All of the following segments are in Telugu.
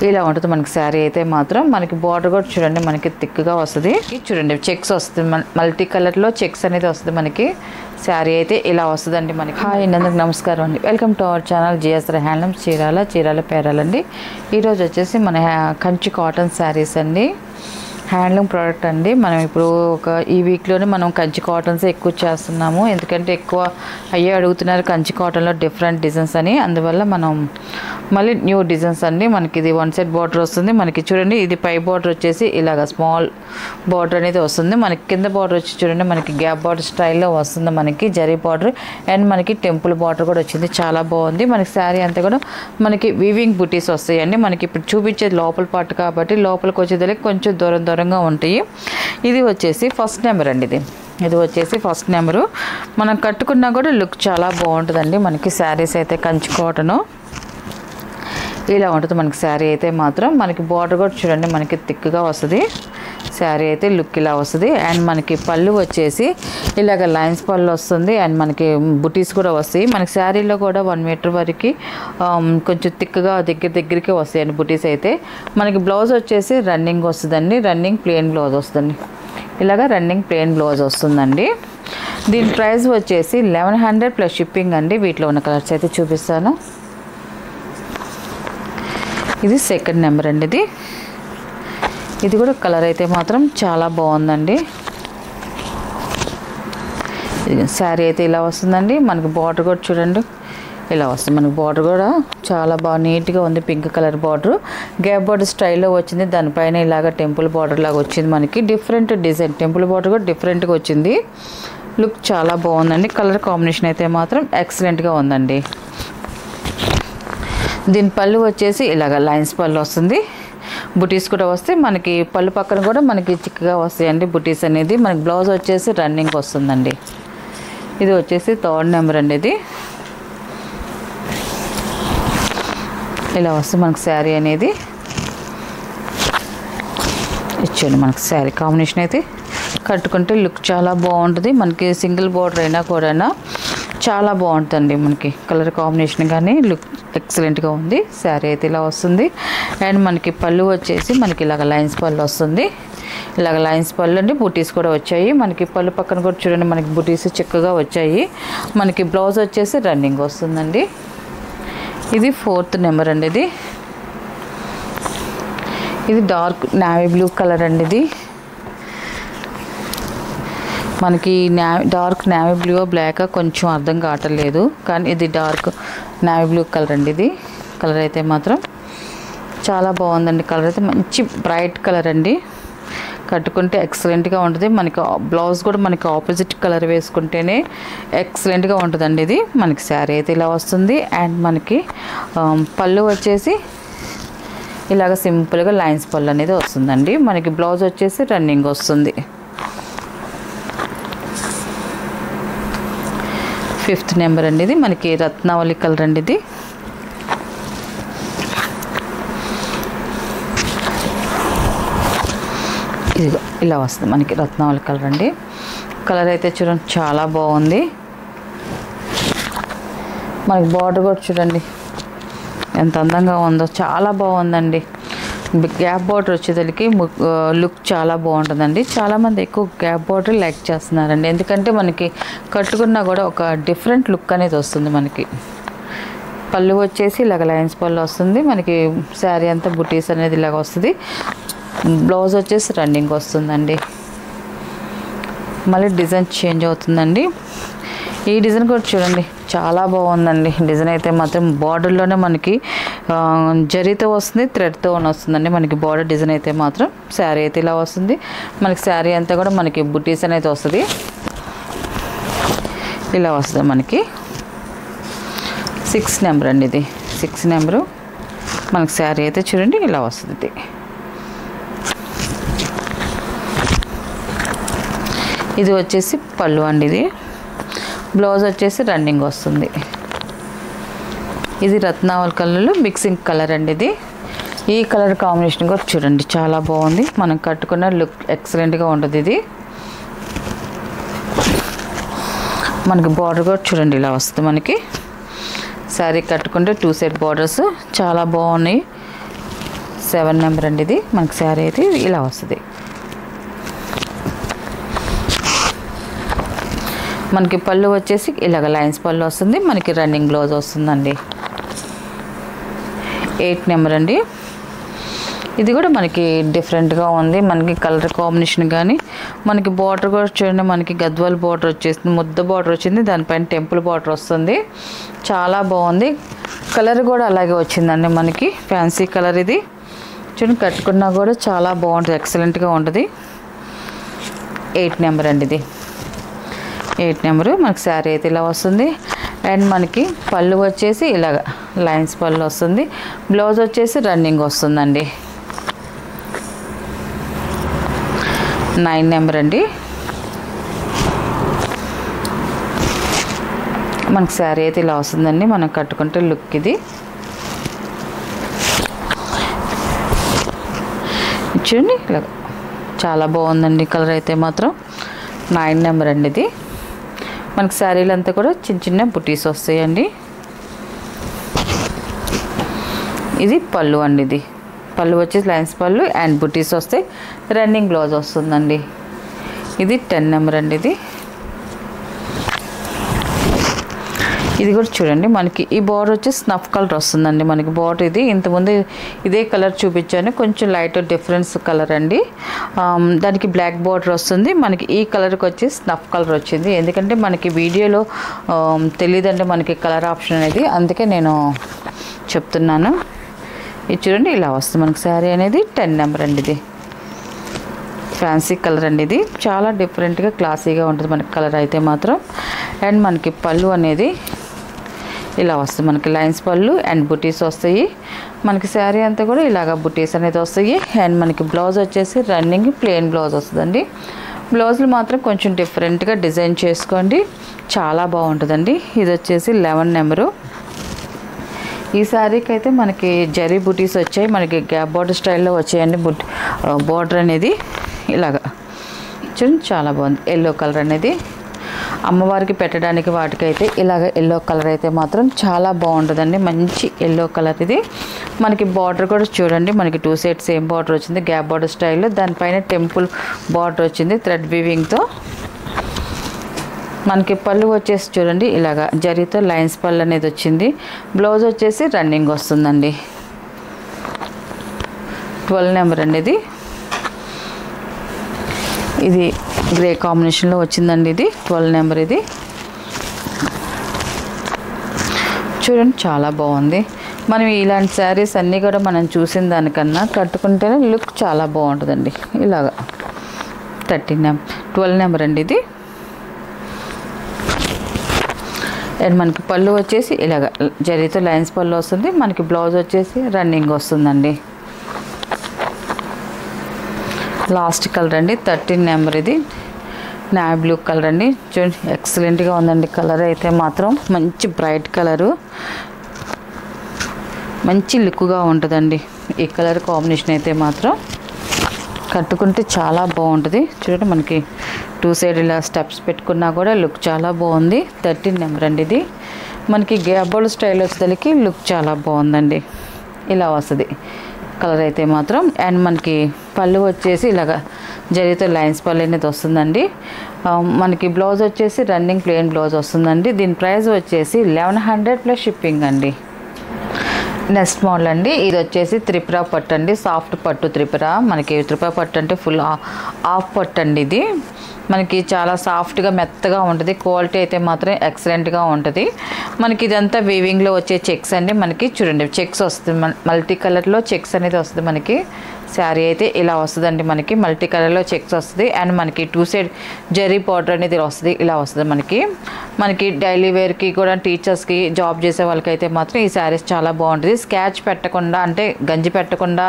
ఇలా ఉంటుంది మనకి శారీ అయితే మాత్రం. మనకి బార్డర్ కూడా చూడండి మనకి థిక్గా వస్తుంది. చూడండి చెక్స్ వస్తుంది, మల్టీ కలర్లో చెక్స్ అనేది వస్తుంది మనకి. శారీ అయితే ఇలా వస్తుందండి మనకి. హాయ్ అందరికి నమస్కారం అండి, welcome to our channel GSR handlooms Chirala పేరాలండి. ఈరోజు వచ్చేసి మన కంచి కాటన్ శారీస్ అండి, హ్యాండ్లూమ్ ప్రోడక్ట్ అండి. మనం ఇప్పుడు ఈ వీక్లోనే మనం కంచి కాటన్సే ఎక్కువ చేస్తున్నాము, ఎందుకంటే ఎక్కువ అయ్యే అడుగుతున్నారు కంచి కాటన్లో డిఫరెంట్ డిజైన్స్ అని. అందువల్ల మనం మళ్ళీ న్యూ డిజైన్స్ అండి. మనకి ఇది వన్ సైడ్ బార్డర్ వస్తుంది మనకి. చూడండి ఇది పై బార్డర్ వచ్చేసి ఇలాగ స్మాల్ బార్డర్ అనేది వస్తుంది మనకి. కింద బార్డర్ వచ్చి చూడండి మనకి గ్యాప్ బార్డర్ స్టైల్లో వస్తుంది మనకి, జరీ బార్డర్ అండ్ మనకి టెంపుల్ బార్డర్ కూడా వచ్చింది. చాలా బాగుంది మనకి. శారీ అంతా కూడా మనకి వీవింగ్ బుటీస్ వస్తాయండి మనకి. ఇప్పుడు చూపించేది లోపల పార్ట్ కాబట్టి లోపలికి వచ్చేదానికి కొంచెం దూరంగా ఉంటాయి. ఇది వచ్చేసి ఫస్ట్ నెంబర్ అండి. ఇది వచ్చేసి ఫస్ట్ నెంబరు. మనం కట్టుకున్నా కూడా లుక్ చాలా బాగుంటుందండి మనకి. శారీస్ అయితే కంచి కాటను ఇలా ఉంటుంది మనకి. శారీ అయితే మాత్రం మనకి బార్డర్ కూడా చూడండి మనకి థిక్గా వస్తుంది. శారీ అయితే లుక్ ఇలా వస్తుంది. అండ్ మనకి పళ్ళు వచ్చేసి ఇలాగ లైన్స్ పళ్ళు వస్తుంది అండ్ మనకి బుటీస్ కూడా వస్తాయి మనకి. శారీలో కూడా 1 మీటర్ వరకు కొంచెం థిక్గా దగ్గరికి వస్తాయండి బుటీస్ అయితే. మనకి బ్లౌజ్ వచ్చేసి రన్నింగ్ వస్తుందండి, రన్నింగ్ ప్లెయిన్ బ్లౌజ్ వస్తుంది. ఇలాగ రన్నింగ్ ప్లెయిన్ బ్లౌజ్ వస్తుందండి. దీని ప్రైస్ వచ్చేసి 1100 ప్లస్ షిప్పింగ్ అండి. వీటిలో ఉన్న కలర్స్ అయితే చూపిస్తాను. ఇది సెకండ్ నెంబర్ అండి. ఇది కూడా కలర్ అయితే మాత్రం చాలా బాగుందండి. శారీ అయితే ఇలా వస్తుందండి మనకి. బార్డర్ కూడా చూడండి ఇలా వస్తుంది మనకి. బార్డర్ కూడా చాలా బాగా నీట్గా ఉంది, pink colour border, gap border స్టైల్లో వచ్చింది. దానిపైన ఇలాగ టెంపుల్ బార్డర్ లాగా వచ్చింది మనకి. డిఫరెంట్ డిజైన్, టెంపుల్ బార్డర్ కూడా డిఫరెంట్గా వచ్చింది. లుక్ చాలా బాగుందండి. కలర్ కాంబినేషన్ అయితే మాత్రం ఎక్సలెంట్గా ఉందండి. దీని పళ్ళు వచ్చేసి ఇలాగ లైన్స్ పళ్ళు వస్తుంది, బుటీస్ కూడా వస్తాయి మనకి. పళ్ళు పక్కన కూడా మనకి చిక్కగా వస్తాయండి బుటీస్ అనేది. మనకి బ్లౌజ్ వచ్చేసి రన్నింగ్ వస్తుందండి. ఇది వచ్చేసి థర్డ్ నెంబర్ అండి. ఇది ఇలా వస్తుంది మనకి శారీ అనేది. ఇచ్చేయండి మనకి శారీ కాంబినేషన్ అయితే. కట్టుకుంటే లుక్ చాలా బాగుంటుంది మనకి. సింగిల్ బార్డర్ అయినా కూడా చాలా బాగుంటుందండి మనకి. కలర్ కాంబినేషన్ కానీ లుక్ ఎక్సలెంట్గా ఉంది. శారీ అయితే ఇలా వస్తుంది. అండ్ మనకి పళ్ళు వచ్చేసి మనకి ఇలాగ లైన్స్ పళ్ళు వస్తుంది. ఇలాగ లైన్స్ పళ్ళు అండి, బుటీస్ కూడా వచ్చాయి మనకి. పళ్ళు పక్కన కూడా చూడండి మనకి బుటీస్ చక్కగా వచ్చాయి మనకి. బ్లౌజ్ వచ్చేసి రన్నింగ్ వస్తుందండి. ఇది ఫోర్త్ నెంబర్ అండి. ఇది డార్క్ నావీ బ్లూ కలర్ అండి. ఇది మనకి డార్క్ నావీ బ్లూ బ్లాక్ కొంచెం అర్థం కావట్లేదు, కానీ ఇది డార్క్ నావీ బ్లూ కలర్ అండి. ఇది కలర్ అయితే మాత్రం చాలా బాగుందండి. కలర్ అయితే మంచి బ్రైట్ కలర్ అండి. కట్టుకుంటే ఎక్సలెంట్గా ఉంటుంది మనకి. బ్లౌజ్ కూడా మనకి ఆపోజిట్ కలర్ వేసుకుంటేనే ఎక్సలెంట్గా ఉంటుందండి. ఇది మనకి శారీ అయితే ఇలా వస్తుంది. అండ్ మనకి పళ్ళు వచ్చేసి ఇలాగ సింపుల్గా లైన్స్ పళ్ళు అనేది వస్తుందండి మనకి. బ్లౌజ్ వచ్చేసి రన్నింగ్ వస్తుంది. ఫిఫ్త్ నెంబర్ అండి. ఇది మనకి రత్నావళి కలర్ అండి. ఇది ఇదిగో ఇలా వస్తుంది మనకి రత్నావళి కలర్ అండి. కలర్ అయితే చూడండి చాలా బాగుంది మనకి. బార్డర్ కూడా చూడండి ఎంత అందంగా ఉందో, చాలా బాగుందండి. గ్యాప్ బార్డర్ వచ్చేసరికి లుక్ చాలా బాగుంటుందండి. చాలామంది ఎక్కువ గ్యాప్ బార్డర్ లైక్ చేస్తున్నారండి, ఎందుకంటే మనకి కట్టుకున్నా కూడా ఒక డిఫరెంట్ లుక్ అనేది వస్తుంది మనకి. పళ్ళు వచ్చేసి ఇలాగ లైన్స్ పళ్ళు వస్తుంది మనకి. శారీ అంతా బుటీస్ అనేది ఇలాగ వస్తుంది. బ్లౌజ్ వచ్చేసి రన్నింగ్ వస్తుందండి. మళ్ళీ డిజైన్ చేంజ్ అవుతుందండి. ఈ డిజైన్ కూడా చూడండి చాలా బాగుందండి. డిజైన్ అయితే మాత్రం బార్డర్లోనే మనకి జరీతో వస్తుంది, థ్రెడ్తో వస్తుందండి మనకి బార్డర్ డిజైన్ అయితే మాత్రం. శారీ అయితే ఇలా వస్తుంది మనకి. శారీ అంతా కూడా మనకి బుటీస్ అనేది వస్తుంది, ఇలా వస్తుంది మనకి. 6 నెంబర్ అండి. ఇది 6 నెంబరు మనకి. శారీ అయితే చూడండి ఇలా వస్తుంది. ఇది వచ్చేసి పళ్ళు అండి. ఇది బ్లౌజ్ వచ్చేసి రన్నింగ్ వస్తుంది. ఇది రత్నావళి కలర్లో మిక్సింగ్ కలర్ అండి. ఇది ఈ కలర్ కాంబినేషన్ కూడా చూడండి చాలా బాగుంది. మనం కట్టుకున్న లుక్ ఎక్సలెంట్గా ఉంటుంది. ఇది మనకి బార్డర్ కూడా చూడండి ఇలా వస్తుంది మనకి. శారీ కట్టుకుంటే 2 సెట్ బార్డర్స్ చాలా బాగున్నాయి. 7 నెంబర్ అండి ఇది మనకి శారీ అయితే ఇలా వస్తుంది. మనకి పళ్ళు వచ్చేసి ఇలాగ లైన్స్ పళ్ళు వస్తుంది. మనకి రన్నింగ్ బ్లౌజ్ వస్తుందండి. 8 నెంబర్ అండి. ఇది కూడా మనకి డిఫరెంట్గా ఉంది. మనకి కలర్ కాంబినేషన్ కానీ మనకి బార్డర్ కూడా చూడండి, మనకి గద్వాల్ బార్డర్ వచ్చేసింది, ముద్ద బార్డర్ వచ్చింది, దానిపైన టెంపుల్ బార్డర్ వస్తుంది. చాలా బాగుంది. కలర్ కూడా అలాగే వచ్చిందండి, మనకి ఫ్యాన్సీ కలర్. ఇది చూడండి, కట్టుకున్నా కూడా చాలా బాగుంటుంది, ఎక్సలెంట్గా ఉంటుంది. 8 నెంబర్ అండి ఇది. 8 నెంబరు మనకి శారీ అయితే ఇలా వస్తుంది. అండ్ మనకి పళ్ళు వచ్చేసి ఇలాగ లైన్స్ పళ్ళు వస్తుంది. బ్లౌజ్ వచ్చేసి రన్నింగ్ వస్తుందండి. 9 నెంబర్ అండి. మనకి శారీ అయితే ఇలా వస్తుందండి. మనం కట్టుకుంటే లుక్ ఇది. చూడండి ఇలా చాలా బాగుందండి కలర్ అయితే మాత్రం. 9 నెంబర్ అండి ఇది. మనకి శారీలు అంతా కూడా చిన్న చిన్న బుటీస్ వస్తాయండి. ఇది పళ్ళు అండి. ఇది పళ్ళు వచ్చేసి లైన్స్ పళ్ళు అండ్ బుటీస్ వస్తాయి. రన్నింగ్ బ్లౌజ్ వస్తుందండి. ఇది 10 నెంబర్ అండి. ఇది కూడా చూడండి, మనకి ఈ బార్డర్ వచ్చి స్నఫ్ కలర్ వస్తుందండి. మనకి బార్డర్ ఇది ఇంతకుముందు ఇదే కలర్ చూపించాను, కొంచెం లైట్ డిఫరెన్స్ కలర్ అండి. దానికి బ్లాక్ బార్డర్ వస్తుంది. మనకి ఈ కలర్కి వచ్చి స్నఫ్ కలర్ వచ్చింది. ఎందుకంటే మనకి వీడియోలో తెలియదండి మనకి కలర్ ఆప్షన్ అనేది, అందుకే నేను చెప్తున్నాను. ఇది చూడండి ఇలా వస్తుంది మనకి శారీ అనేది. 10 నెంబర్ అండి. ఇది ఫ్యాన్సీ కలర్ అండి. ఇది చాలా డిఫరెంట్గా క్లాసీగా ఉంటుంది మనకి కలర్ అయితే మాత్రం. అండ్ మనకి పళ్ళు అనేది ఇలా వస్తుంది. మనకి లైన్స్ పళ్ళు అండ్ బుటీస్ వస్తాయి. మనకి శారీ అంతా కూడా ఇలాగ బుటీస్ అనేది వస్తాయి. అండ్ మనకి బ్లౌజ్ వచ్చేసి రన్నింగ్ ప్లెయిన్ బ్లౌజ్ వస్తుందండి. బ్లౌజులు మాత్రం కొంచెం డిఫరెంట్గా డిజైన్ చేసుకోండి, చాలా బాగుంటుందండి. ఇది వచ్చేసి 11 నెంబరు. ఈ శారీకి అయితే మనకి జరీ బుటీస్ వచ్చాయి. మనకి గ్యాప్ బార్డర్ స్టైల్లో వచ్చాయండి. బార్డర్ అనేది ఇలాగా చూడండి, చాలా బాగుంది. ఎల్లో కలర్ అనేది అమ్మవారికి పెట్టడానికి వాటికైతే ఇలాగ ఎల్లో కలర్ అయితే మాత్రం చాలా బాగుంటుందండి. మంచి ఎల్లో కలర్ ఇది. మనకి బార్డర్ కూడా చూడండి, మనకి 2 సైడ్ సేమ్ బార్డర్ వచ్చింది, గ్యాప్ బార్డర్ స్టైల్లో. దానిపైన టెంపుల్ బార్డర్ వచ్చింది థ్రెడ్ వీవింగ్తో. మనకి పళ్ళు వచ్చేసి చూడండి ఇలాగా జరీతో లైన్స్ పళ్ళు అనేది వచ్చింది. బ్లౌజ్ వచ్చేసి రన్నింగ్ వస్తుందండి. 12 నెంబర్ అండి. ఇది గ్రే కాంబినేషన్లో వచ్చిందండి. ఇది 12 నెంబర్. ఇది చూడండి చాలా బాగుంది. మనం ఇలాంటి శారీస్ అన్నీ కూడా మనం చూసిన దానికన్నా కట్టుకుంటేనే లుక్ చాలా బాగుంటుందండి. ఇలాగా 12 నెంబర్ అండి. ఇది అండ్ మనకి పళ్ళు వచ్చేసి ఇలాగ జరీతో లైన్స్ పళ్ళు వస్తుంది. మనకి బ్లౌజ్ వచ్చేసి రన్నింగ్ వస్తుందండి. లాస్ట్ కలర్ అండి 13 నెంబర్. ఇది నావీ బ్లూ కలర్ అండి. చూడండి ఎక్సలెంట్గా ఉందండి కలర్ అయితే మాత్రం. మంచి బ్రైట్ కలరు, మంచి లుక్గా ఉంటుందండి ఈ కలర్ కాంబినేషన్ అయితే మాత్రం. కట్టుకుంటే చాలా బాగుంటుంది. చూడండి మనకి 2 సైడ్ ఇలా స్టెప్స్ పెట్టుకున్నా కూడా లుక్ చాలా బాగుంది. 13 నెంబర్ అండి. ఇది మనకి గ్యాప్ బార్డర్ స్టైల్ వచ్చేసరికి లుక్ చాలా బాగుందండి. ఇలా వస్తుంది కలర్ అయితే మాత్రం. అండ్ మనకి పళ్ళు వచ్చేసి ఇలాగ జరీతో లైన్స్ పళ్ళు అనేది వస్తుందండి. మనకి బ్లౌజ్ వచ్చేసి రన్నింగ్ ప్లెయిన్ బ్లౌజ్ వస్తుందండి. దీని ప్రైస్ వచ్చేసి 1100 ప్లస్ షిప్పింగ్ అండి. నెక్స్ట్ మోడల్ అండి. ఇది వచ్చేసి త్రిపుర పట్టు అండి. సాఫ్ట్ పట్టు త్రిపుర. మనకి త్రిపుర పట్టు అంటే ఫుల్ ఆఫ్ పట్టు అండి. ఇది మనకి చాలా సాఫ్ట్గా మెత్తగా ఉంటుంది. క్వాలిటీ అయితే మాత్రం ఎక్సలెంట్గా ఉంటుంది. మనకి ఇదంతా వీవింగ్లో వచ్చే చెక్స్ అండి. మనకి చూడండి చెక్స్ వస్తుంది, మల్టీ కలర్లో చెక్స్ అనేది వస్తుంది. మనకి శారీ అయితే ఇలా వస్తుందండి. మనకి మల్టీ కలర్లో చెక్స్ వస్తుంది. అండ్ మనకి 2 సైడ్ జరీ బార్డర్ అనేది వస్తుంది. ఇలా వస్తుంది మనకి డైలీ వేర్కి కూడా, టీచర్స్కి, జాబ్ చేసే వాళ్ళకైతే మాత్రం ఈ శారీస్ చాలా బాగుంటుంది. స్కాచ్ పెట్టకుండా అంటే గంజి పెట్టకుండా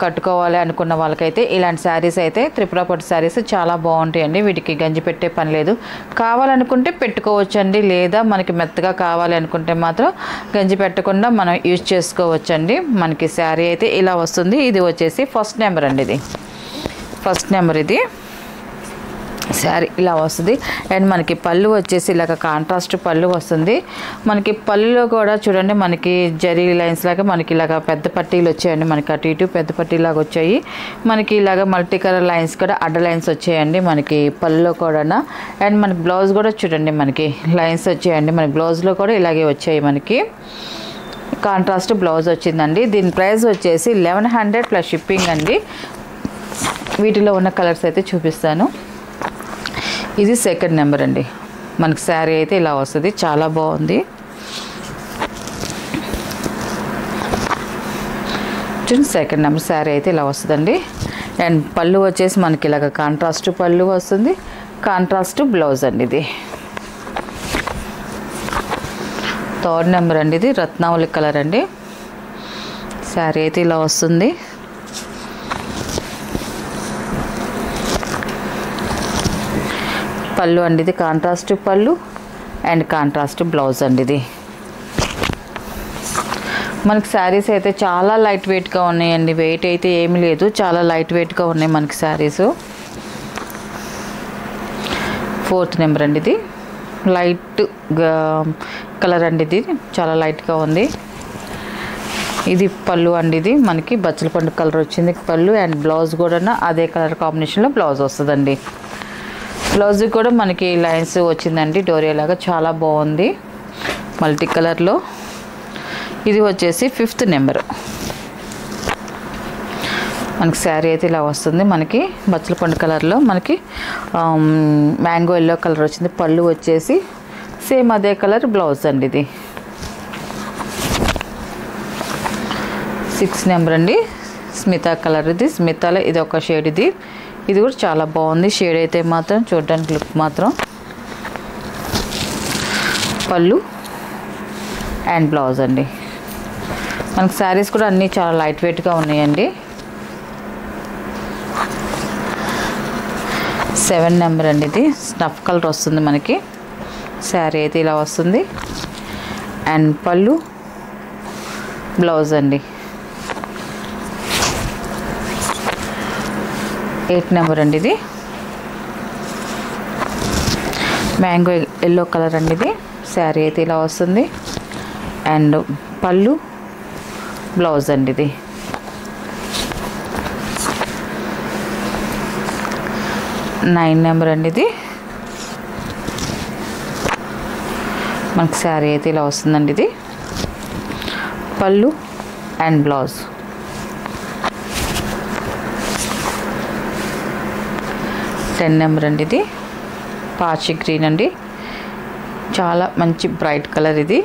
కట్టుకోవాలి అనుకున్న వాళ్ళకైతే ఇలాంటి శారీస్ అయితే త్రిపుర పట్టు శారీస్ చాలా బాగుంటాయండి. వీటికి గంజి పెట్టే పని లేదు. కావాలనుకుంటే పెట్టుకోవచ్చండి, లేదా మనకి మెత్తగా కావాలి అనుకుంటే మాత్రం గంజి పెట్టకుండా మనం యూజ్ చేసుకోవచ్చండి. మనకి శారీ అయితే ఇలా వస్తుంది. ఇది వచ్చేసి ఫస్ట్ నెంబర్ అండి. ఇది ఫస్ట్ నెంబర్. ఇది శారీ ఇలా వస్తుంది. అండ్ మనకి పళ్ళు వచ్చేసి ఇలాగ కాంట్రాస్ట్ పళ్ళు వస్తుంది. మనకి పళ్ళులో కూడా చూడండి మనకి జరీ లైన్స్ లాగా మనకి ఇలాగ పెద్ద పట్టీలు వచ్చాయండి. మనకి అటు ఇటు పెద్ద పట్టీలాగా వచ్చాయి. మనకి ఇలాగ మల్టీ కలర్ లైన్స్ కూడా అడ్డ లైన్స్ వచ్చాయండి మనకి పళ్ళులో కూడా. అండ్ మనకి బ్లౌజ్ కూడా చూడండి మనకి లైన్స్ వచ్చాయండి. మన బ్లౌజ్లో కూడా ఇలాగే వచ్చాయి. మనకి కాంట్రాస్ట్ బ్లౌజ్ వచ్చిందండి. దీని ప్రైస్ వచ్చేసి 1100 ప్లస్ షిప్పింగ్ అండి. వీటిలో ఉన్న కలర్స్ అయితే చూపిస్తాను. ఇది సెకండ్ నెంబర్ అండి. మనకి శారీ అయితే ఇలా వస్తుంది, చాలా బాగుంది. సెకండ్ నెంబర్ శారీ అయితే ఇలా వస్తుందండి. అండ్ పళ్ళు వచ్చేసి మనకి ఇలాగ కాంట్రాస్ట్ పళ్ళు వస్తుంది, కాంట్రాస్ట్ బ్లౌజ్ అండి. ఇది థర్డ్ నెంబర్ అండి. ఇది రత్నావళి కలర్ అండి. శారీ అయితే ఇలా వస్తుంది. పళ్ళు అండి, ఇది కాంట్రాస్ట్ పళ్ళు అండ్ కాంట్రాస్ట్ బ్లౌజ్ అండి. ఇది మనకి శారీస్ అయితే చాలా లైట్ వెయిట్గా ఉన్నాయండి. వెయిట్ అయితే ఏమీ లేదు, చాలా లైట్ వెయిట్గా ఉన్నాయి మనకి శారీస్. ఫోర్త్ నెంబర్ అండి. ఇది లైట్ కలర్ అండి. ఇది చాలా లైట్గా ఉంది. ఇది పళ్ళు అండి. ఇది మనకి బచ్చల పండు కలర్ వచ్చింది పళ్ళు. అండ్ బ్లౌజ్ కూడా అదే కలర్ కాంబినేషన్లో బ్లౌజ్ వస్తుందండి. బ్లౌజ్ కూడా మనకి లైన్స్ వచ్చిందండి డోరియా లాగా, చాలా బాగుంది మల్టీ కలర్లో. ఇది వచ్చేసి ఫిఫ్త్ నెంబర్. మనకి శారీ అయితే ఇలా వస్తుంది. మనకి బచ్చల పండు కలర్లో మనకి మ్యాంగో ఎల్లో కలర్ వచ్చింది. పళ్ళు వచ్చేసి సేమ్ అదే కలర్ బ్లౌజ్ అండి. ఇది 6 నెంబర్ అండి. స్మితా కలర్. ఇది స్మితాలో ఇది ఒక షేడ్. ఇది కూడా చాలా బాగుంది షేడ్ అయితే మాత్రం, చూడడానికి లుక్ మాత్రం. పళ్ళు అండ్ బ్లౌజ్ అండి. మనకి శారీస్ కూడా అన్నీ చాలా లైట్ వెయిట్గా ఉన్నాయండి. 7 నెంబర్ అండి. ఇది స్నఫ్ కలర్ వస్తుంది మనకి. శారీ అయితే ఇలా వస్తుంది. అండ్ పళ్ళు బ్లౌజ్ అండి. 8 నెంబర్ అండి. ఇది మ్యాంగో ఎల్లో కలర్ అండి. ఇది శారీ అయితే ఇలా వస్తుంది. అండ్ పళ్ళు బ్లౌజ్ అండి. ఇది 9 నెంబర్ అండి. ఇది మనకి శారీ అయితే ఇలా వస్తుందండి. ఇది పళ్ళు అండ్ బ్లౌజ్. 10 నెంబర్ అండి. ఇది పాచి గ్రీన్ అండి, చాలా మంచి బ్రైట్ కలర్. ఇది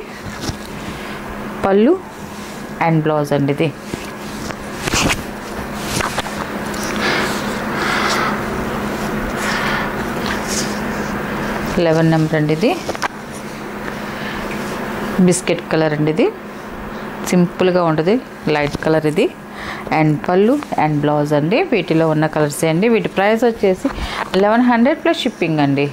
పళ్ళు అండ్ బ్లౌజ్ అండి. ఇది 11 నెంబర్ అండి. ఇది బిస్కెట్ కలర్ అండి. ఇది సింపుల్గా ఉంటుంది, లైట్ కలర్. ఇది అండ్ పళ్ళు అండ్ బ్లౌజ్ అండి. వీటిలో ఉన్న కలర్స్ అండి. వీటి ప్రైస్ వచ్చేసి 1100 ప్లస్ షిప్పింగ్ అండి.